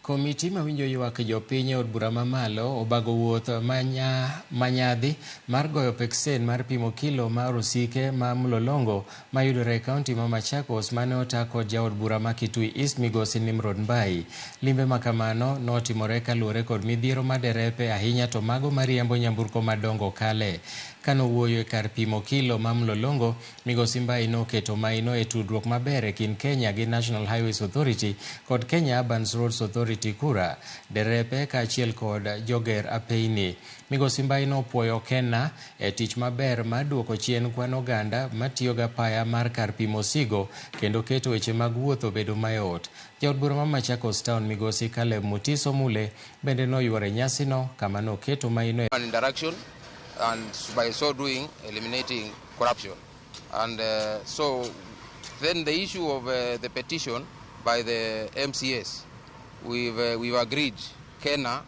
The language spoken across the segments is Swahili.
Komiti mawinjo ywak jopiny od bura mamalo obago wuoth manyadhi mar goyo peksen mar pimo kilo mar osike ma Mlolongo mayudore e kaunti ma Machakos mane ota kod jaod bura ma Kitui East migosi Nimrod Mbai. Limbe makamano notimore kaluwore kod midhiero maderepe ahinya to mago mariembo nyamburko madongo kale. Kano wuoyo e kar pimo kilo ma Mlolongo, migosi Mbai noketo maino e tudruok maber e kind Kenya gi National Highways Authority kod Kenya Urban Roads Authority kura derepe kaachiel kod joger apeini. Migosi Mbai nopuoyo Kenya e tich maber mar duoko chien kwan oganda matiyo ga paya mar kar pimo osigo kendo keto weche mag wuotho bedo mayot. Jaod bura ma Machakos Town migosi Caleb Mutiso Mule bende noywore nyasino kama noketo maino an interaction and by so doing eliminating corruption. And so then the issue of the petition by the MCS, we've agreed Kenya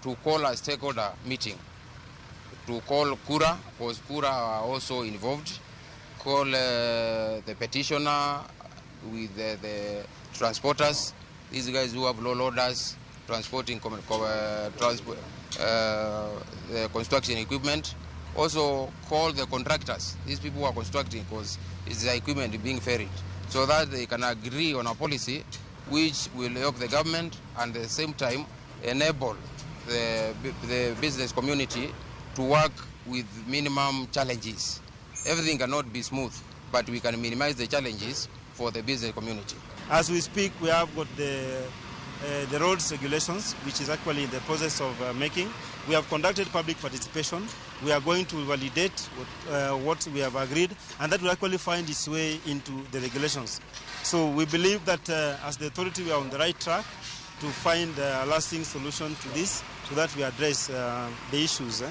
to call a stakeholder meeting, to call Kura, because Kura are also involved, call the petitioner with the transporters, these guys who have low loaders transporting the construction equipment, also call the contractors, these people who are constructing, because it's the equipment being ferried, so that they can agree on a policy which will help the government and at the same time enable the business community to work with minimum challenges. Everything cannot be smooth, but we can minimize the challenges for the business community. As we speak, we have got the roads regulations, which is actually in the process of making. We have conducted public participation. We are going to validate what we have agreed, and that will actually find its way into the regulations. So we believe that as the authority, we are on the right track to find a lasting solution to this so that we address the issues.